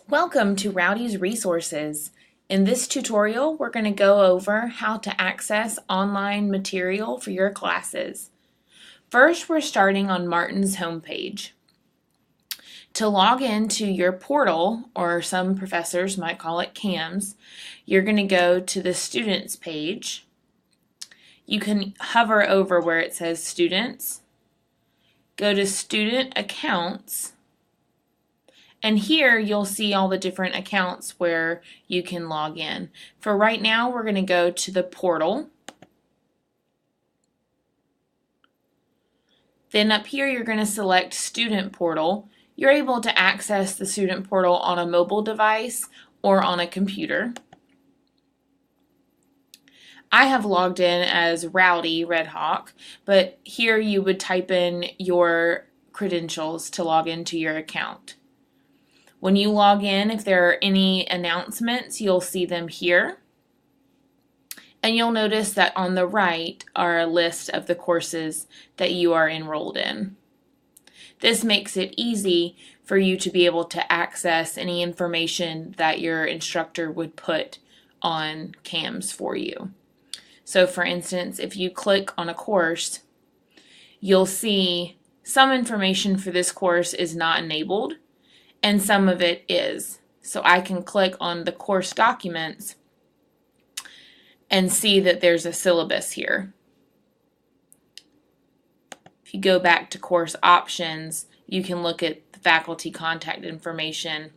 Welcome to Rowdy's Resources. In this tutorial, we're going to go over how to access online material for your classes. First, we're starting on Martin's homepage. To log into your portal, or some professors might call it CAMS, you're going to go to the Students page. You can hover over where it says Students, go to Student Accounts, and here you'll see all the different accounts where you can log in. For right now, we're going to go to the portal. Then up here, you're going to select Student Portal. You're able to access the Student Portal on a mobile device or on a computer. I have logged in as Rowdy Redhawk, but here you would type in your credentials to log into your account. When you log in, if there are any announcements, you'll see them here. And you'll notice that on the right are a list of the courses that you are enrolled in. This makes it easy for you to be able to access any information that your instructor would put on CAMS for you. So for instance, if you click on a course, you'll see some information for this course is not enabled, and some of it is. So I can click on the course documents and see that there's a syllabus here. If you go back to course options, you can look at the faculty contact information,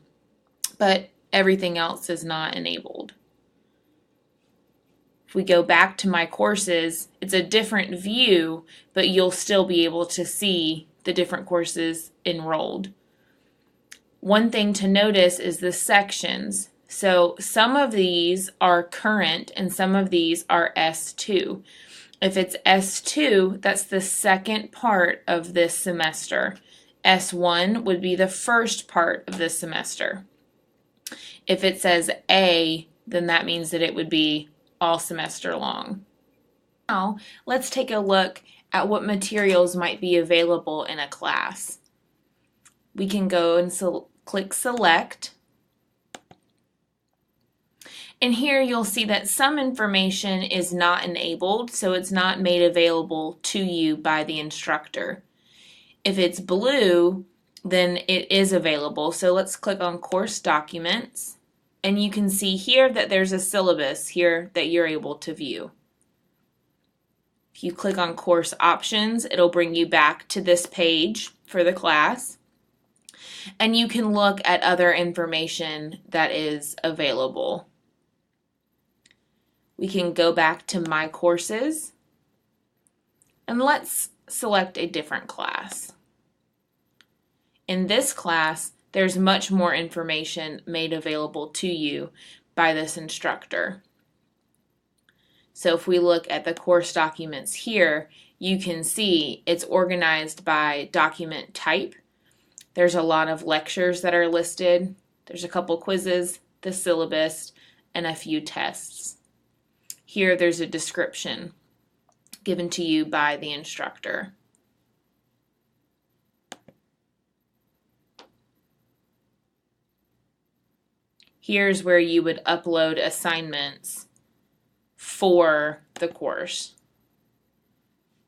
but everything else is not enabled. If we go back to my courses, it's a different view, but you'll still be able to see the different courses enrolled. One thing to notice is the sections. So some of these are current and some of these are S2. If it's S2, that's the second part of this semester. S1 would be the first part of this semester. If it says A, then that means that it would be all semester long. Now, let's take a look at what materials might be available in a class. We can go and click Select. And here you'll see that some information is not enabled, so it's not made available to you by the instructor. If it's blue, then it is available. So let's click on Course Documents, and you can see here that there's a syllabus here that you're able to view. If you click on Course Options, it'll bring you back to this page for the class, and you can look at other information that is available. We can go back to My Courses, and let's select a different class. In this class, there's much more information made available to you by this instructor. So if we look at the course documents here, you can see it's organized by document type. There's a lot of lectures that are listed. There's a couple quizzes, the syllabus, and a few tests. Here there's a description given to you by the instructor. Here's where you would upload assignments for the course.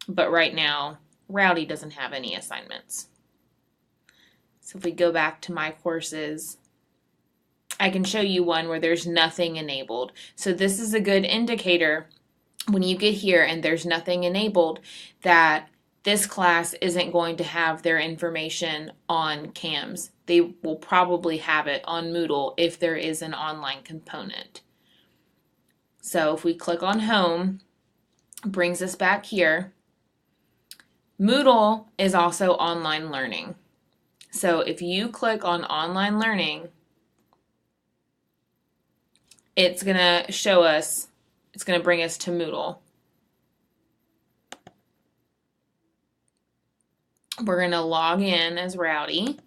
But right now, Rowdy doesn't have any assignments. So if we go back to My Courses, I can show you one where there's nothing enabled. So this is a good indicator when you get here and there's nothing enabled that this class isn't going to have their information on CAMS. They will probably have it on Moodle if there is an online component. So if we click on Home, it brings us back here. Moodle is also online learning. So if you click on online learning, it's going to show us, it's going to bring us to Moodle. We're going to log in as Rowdy.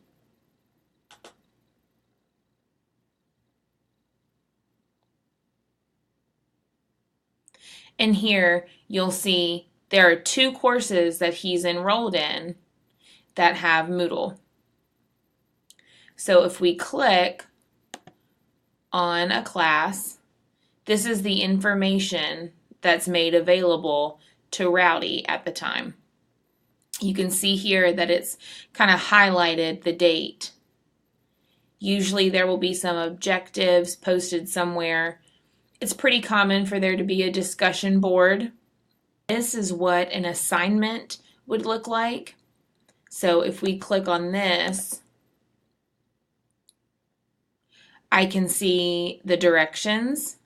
And here you'll see there are 2 courses that he's enrolled in that have Moodle. So if we click on a class, this is the information that's made available to Rowdy at the time. You can see here that it's kind of highlighted the date. Usually there will be some objectives posted somewhere. It's pretty common for there to be a discussion board. This is what an assignment would look like. So if we click on this, I can see the directions.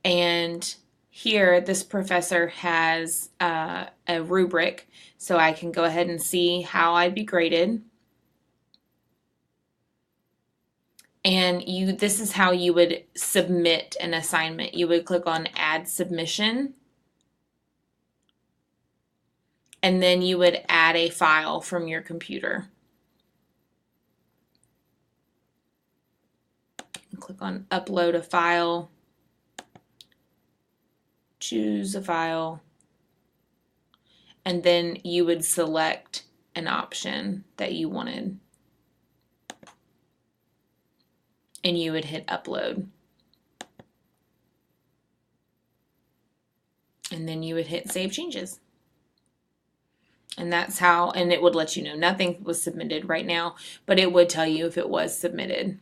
And here, this professor has a rubric, so I can go ahead and see how I'd be graded. And this is how you would submit an assignment. You would click on Add Submission, and then you would add a file from your computer. Click on Upload a File. Choose a file, and then you would select an option that you wanted, and you would hit upload, and then you would hit save changes. And that's how, and it would let you know nothing was submitted right now, but it would tell you if it was submitted.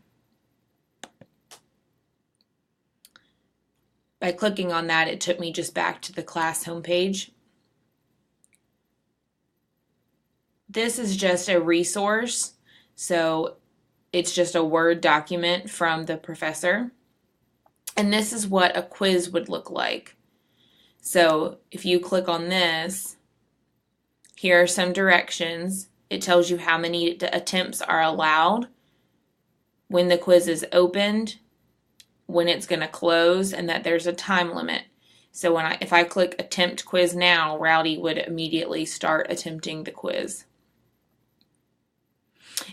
By clicking on that, it took me just back to the class homepage. This is just a resource, so it's just a Word document from the professor. And this is what a quiz would look like. So if you click on this, here are some directions. It tells you how many attempts are allowed, when the quiz is opened, when it's going to close, and that there's a time limit. So if I click Attempt Quiz Now, Rowdy would immediately start attempting the quiz.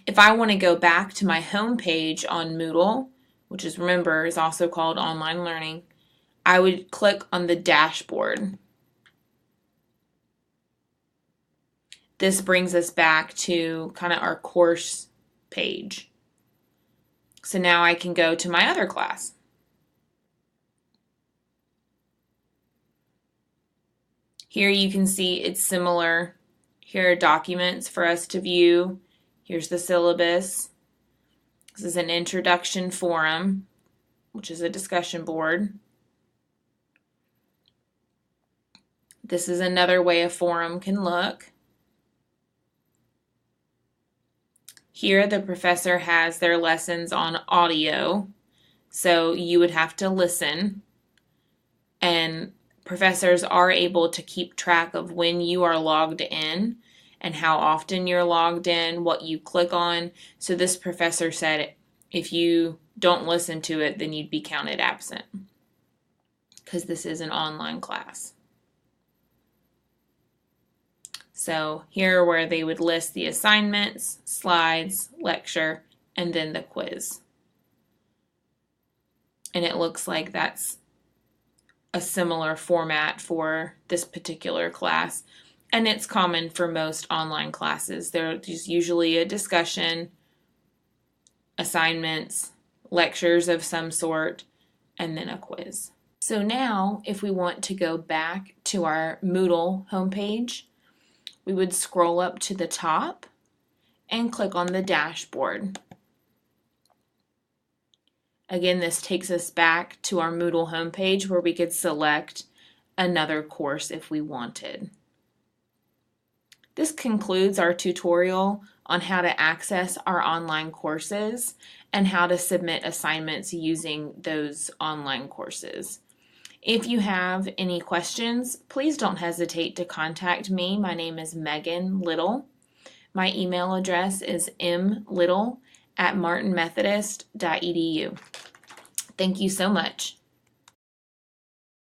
If I want to go back to my home page on Moodle, which is, remember, is also called Online Learning, I would click on the dashboard. This brings us back to kind of our course page. So now I can go to my other class. Here you can see it's similar. Here are documents for us to view. Here's the syllabus. This is an introduction forum, which is a discussion board. This is another way a forum can look. Here the professor has their lessons on audio, so you would have to listen, and professors are able to keep track of when you are logged in and how often you're logged in, what you click on. So this professor said if you don't listen to it, then you'd be counted absent, because this is an online class. So here where they would list the assignments, slides, lecture, and then the quiz. And it looks like that's a similar format for this particular class. And it's common for most online classes. There's usually a discussion, assignments, lectures of some sort, and then a quiz. So now, if we want to go back to our Moodle homepage, we would scroll up to the top and click on the dashboard. Again, this takes us back to our Moodle homepage where we could select another course if we wanted. This concludes our tutorial on how to access our online courses and how to submit assignments using those online courses. If you have any questions, please don't hesitate to contact me. My name is Megan Little. My email address is mlittle@martinmethodist.edu. Thank you so much.